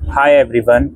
Hi everyone.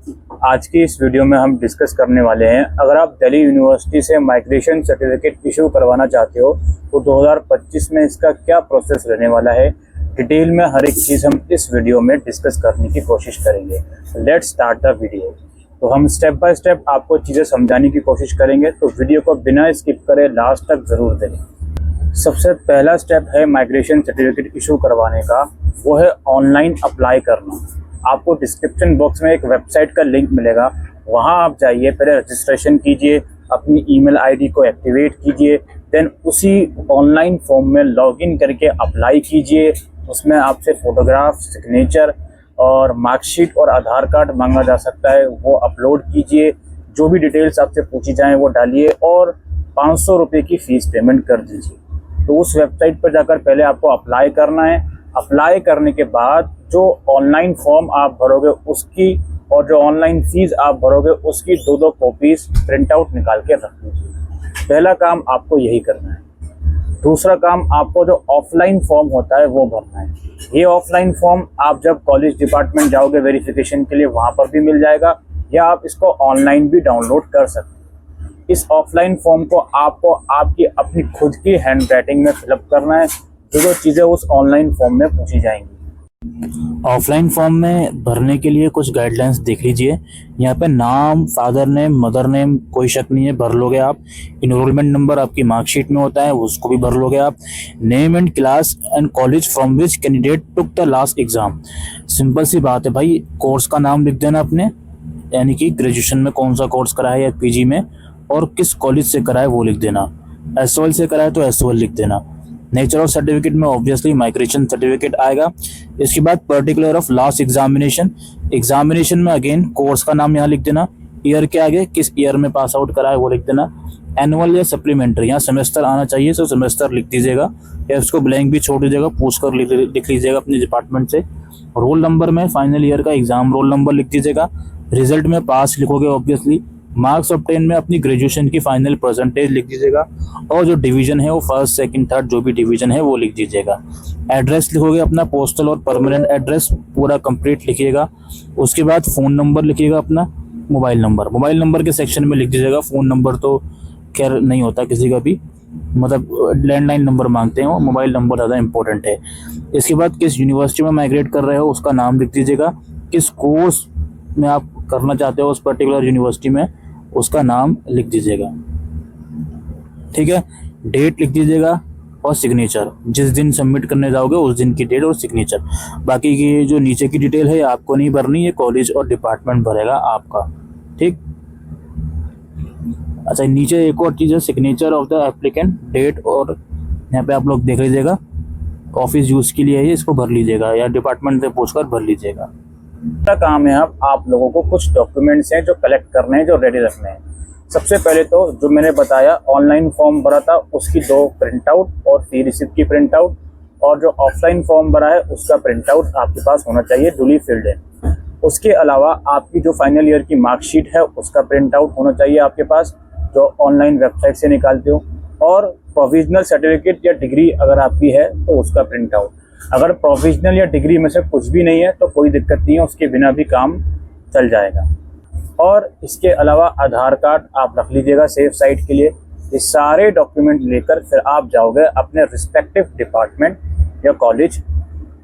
आज की इस वीडियो में हम डिस्कस करने वाले हैं, अगर आप दिल्ली यूनिवर्सिटी से माइग्रेशन सर्टिफिकेट इशू करवाना चाहते हो तो 2025 में इसका क्या प्रोसेस रहने वाला है। डिटेल में हर एक चीज़ हम इस वीडियो में डिस्कस करने की कोशिश करेंगे। Let's start the video. तो हम स्टेप बाय स्टेप आपको चीज़ें समझाने की कोशिश करेंगे, तो वीडियो को बिना स्किप करे लास्ट तक ज़रूर देखें। सबसे पहला स्टेप है माइग्रेशन सर्टिफिकेट इशू करवाने का, वो है ऑनलाइन अप्लाई करना। आपको डिस्क्रिप्शन बॉक्स में एक वेबसाइट का लिंक मिलेगा, वहां आप जाइए, पहले रजिस्ट्रेशन कीजिए, अपनी ईमेल आईडी को एक्टिवेट कीजिए, देन उसी ऑनलाइन फॉर्म में लॉगिन करके अप्लाई कीजिए। उसमें आपसे फ़ोटोग्राफ, सिग्नेचर और मार्कशीट और आधार कार्ड मांगा जा सकता है, वो अपलोड कीजिए। जो भी डिटेल्स आपसे पूछी जाएँ वो डालिए और 500 रुपये की फ़ीस पेमेंट कर दीजिए। तो उस वेबसाइट पर जाकर पहले आपको अप्लाई करना है। अप्लाई करने के बाद जो ऑनलाइन फॉर्म आप भरोगे उसकी और जो ऑनलाइन फीस आप भरोगे उसकी दो कॉपीज प्रिंट आउट निकाल के रख लीजिए। पहला काम आपको यही करना है। दूसरा काम, आपको जो ऑफलाइन फॉर्म होता है वो भरना है। ये ऑफलाइन फॉर्म आप जब कॉलेज डिपार्टमेंट जाओगे वेरिफिकेशन के लिए वहाँ पर भी मिल जाएगा, या आप इसको ऑनलाइन भी डाउनलोड कर सकते हैं। इस ऑफलाइन फॉर्म को आपको आपकी अपनी खुद की हैंड राइटिंग में फिलअप करना है, जो चीज़ें उस ऑनलाइन फॉर्म में पूछी जाएंगी। ऑफलाइन फॉर्म में भरने के लिए कुछ गाइडलाइंस देख लीजिए। यहाँ पे नाम, फादर नेम, मदर नेम, कोई शक नहीं है, भर लोगे आप। इनरोलमेंट नंबर आपकी मार्कशीट में होता है, उसको भी भर लोगे आप। Name and class and college from which candidate took the last exam. Simple सी बात है भाई, कोर्स का नाम लिख देना अपने, यानी कि ग्रेजुएशन में कौन सा कोर्स करा है या पीजी में, और किस कॉलेज से करा है वो लिख देना। एसओएल से करा है तो एसओएल लिख देना। नेचर ऑफ सर्टिफिकेट में ऑब्वियसली माइग्रेशन सर्टिफिकेट आएगा। इसके बाद पर्टिकुलर ऑफ लास्ट एग्जामिनेशन में अगेन कोर्स का नाम यहाँ लिख देना। ईयर के आगे किस ईयर में पास आउट करा है वो लिख देना। एनुअल या सप्लीमेंट्री, यहाँ सेमेस्टर आना चाहिए तो सेमेस्टर लिख दीजिएगा, या उसको ब्लैंक भी छोड़ दीजिएगा, पूछ कर लिख लीजिएगा अपने डिपार्टमेंट से। रोल नंबर में फाइनल ईयर का एग्जाम रोल नंबर लिख दीजिएगा। रिजल्ट में पास लिखोगे ऑब्वियसली। मार्क्स ऑब्टेन में अपनी ग्रेजुएशन की फाइनल परसेंटेज लिख दीजिएगा, और जो डिवीजन है वो फर्स्ट, सेकंड, थर्ड जो भी डिवीजन है वो लिख दीजिएगा। एड्रेस लिखोगे अपना, पोस्टल और परमानेंट एड्रेस पूरा कंप्लीट लिखिएगा। उसके बाद फ़ोन नंबर लिखिएगा अपना। मोबाइल नंबर के सेक्शन में लिख दीजिएगा। फ़ोन नंबर तो खैर नहीं होता किसी का भी, मतलब लैंडलाइन नंबर मांगते हैं, वो मोबाइल नंबर ज़्यादा इंपॉर्टेंट है। इसके बाद किस यूनिवर्सिटी में माइग्रेट कर रहे हो उसका नाम लिख दीजिएगा। किस कोर्स में आप करना चाहते हो उस पर्टिकुलर यूनिवर्सिटी में उसका नाम लिख दीजिएगा, ठीक है। डेट लिख दीजिएगा और सिग्नेचर, जिस दिन सबमिट करने जाओगे उस दिन की डेट और सिग्नेचर। बाकी की जो नीचे की डिटेल है आपको नहीं भरनी, है कॉलेज और डिपार्टमेंट भरेगा आपका, ठीक। अच्छा, नीचे एक और चीज़ है, signature of the applicant, date, और यहाँ पे आप लोग देख लीजिएगा, ऑफिस यूज़ के लिए है, इसको भर लीजिएगा या डिपार्टमेंट से पूछकर भर लीजिएगा। का काम है अब आप लोगों को कुछ डॉक्यूमेंट्स हैं जो कलेक्ट करने हैं, जो रेडी रखने हैं। सबसे पहले तो जो मैंने बताया ऑनलाइन फॉर्म भरा था उसकी 2 प्रिंट आउट और फी रिसिप्ट की प्रिंट आउट, और जो ऑफलाइन फॉर्म भरा है उसका प्रिंट आउट आपके पास होना चाहिए, डुली फिल्ड है। उसके अलावा आपकी जो फाइनल ईयर की मार्कशीट है उसका प्रिंट आउट होना चाहिए आपके पास, जो ऑनलाइन वेबसाइट से निकालते हो, और प्रोविजनल सर्टिफिकेट या डिग्री अगर आपकी है तो उसका प्रिंट आउट। अगर प्रोविजनल या डिग्री में से कुछ भी नहीं है तो कोई दिक्कत नहीं है, उसके बिना भी काम चल जाएगा। और इसके अलावा आधार कार्ड आप रख लीजिएगा सेफ साइड के लिए। ये सारे डॉक्यूमेंट लेकर फिर आप जाओगे अपने रिस्पेक्टिव डिपार्टमेंट या कॉलेज।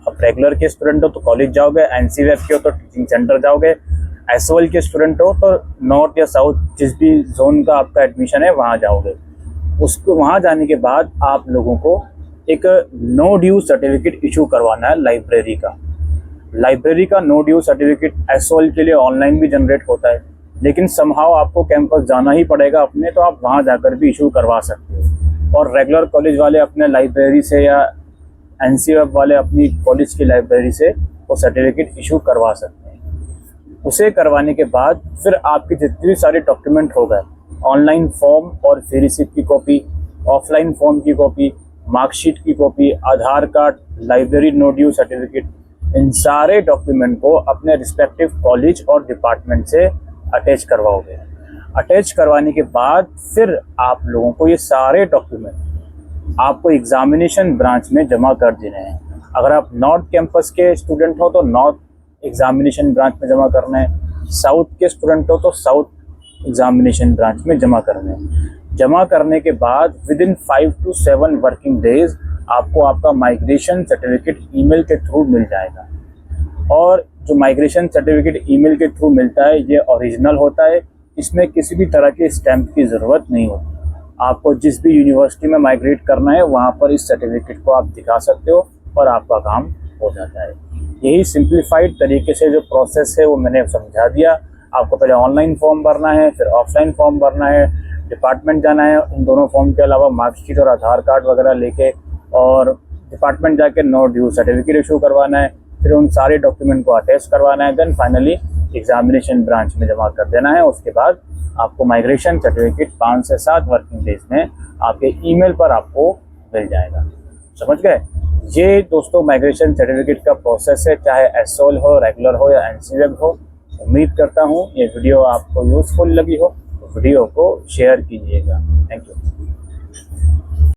आप रेगुलर के स्टूडेंट हो तो कॉलेज जाओगे, एनसीवेब के हो तो टीचिंग सेंटर जाओगे, एसओएल के स्टूडेंट हो तो नॉर्थ या साउथ जिस भी जोन का आपका एडमिशन है वहाँ जाओगे। उसको वहाँ जाने के बाद आप लोगों को एक नो ड्यू सर्टिफिकेट इशू करवाना है लाइब्रेरी का। लाइब्रेरी का नो ड्यू सर्टिफिकेट एसओएल के लिए ऑनलाइन भी जनरेट होता है, लेकिन समहाउ आपको कैंपस जाना ही पड़ेगा अपने, तो आप वहाँ जाकर भी इशू करवा सकते हो। और रेगुलर कॉलेज वाले अपने लाइब्रेरी से या एनसीवेब वाले अपनी कॉलेज की लाइब्रेरी से वो सर्टिफिकेट इशू करवा सकते हैं। उसे करवाने के बाद फिर आपके जितने भी सारे डॉक्यूमेंट हो गए, ऑनलाइन फॉर्म और फी रिसिप्ट की कॉपी, ऑफलाइन फॉर्म की कॉपी, मार्कशीट की copy, Aadhaar card, library no due certificate, इन सारे डॉक्यूमेंट को अपने रिस्पेक्टिव कॉलेज और डिपार्टमेंट से अटैच करवाओगे। अटैच करवाने के बाद फिर आप लोगों को ये सारे डॉक्यूमेंट आपको एग्जामिनेशन ब्रांच में जमा कर देने हैं। अगर आप नॉर्थ कैंपस के स्टूडेंट हो तो नॉर्थ एग्जामिनेशन ब्रांच में जमा करना है, साउथ के स्टूडेंट हो तो साउथ एग्जामिनेशन ब्रांच में जमा करना है। जमा करने के बाद with in 5 to 7 working days आपको आपका माइग्रेशन सर्टिफिकेट ईमेल के थ्रू मिल जाएगा। और जो माइग्रेशन सर्टिफिकेट ईमेल के थ्रू मिलता है ये ओरिजिनल होता है, इसमें किसी भी तरह के स्टैंप की ज़रूरत नहीं होती। आपको जिस भी यूनिवर्सिटी में माइग्रेट करना है वहाँ पर इस सर्टिफिकेट को आप दिखा सकते हो और आपका काम हो जाता है। यही सिंप्लीफाइड तरीके से जो प्रोसेस है वो मैंने समझा दिया। आपको पहले ऑनलाइन फॉर्म भरना है, फिर ऑफलाइन फॉर्म भरना है, डिपार्टमेंट जाना है, इन दोनों फॉर्म के अलावा मार्कशीट और आधार कार्ड वगैरह लेके, और डिपार्टमेंट जाके नो ड्यू सर्टिफिकेट इशू करवाना है, फिर उन सारे डॉक्यूमेंट को अटैच करवाना है, देन फाइनली एग्जामिनेशन ब्रांच में जमा कर देना है। उसके बाद आपको माइग्रेशन सर्टिफिकेट 5 से 7 वर्किंग डेज में आपके ईमेल पर आपको मिल जाएगा। समझ गए? ये दोस्तों माइग्रेशन सर्टिफिकेट का प्रोसेस है, चाहे एसओएल हो, रेगुलर हो या एनसीवेब हो। उम्मीद करता हूँ ये वीडियो आपको यूज़फुल लगी हो, तो वीडियो को शेयर कीजिएगा। Thank you.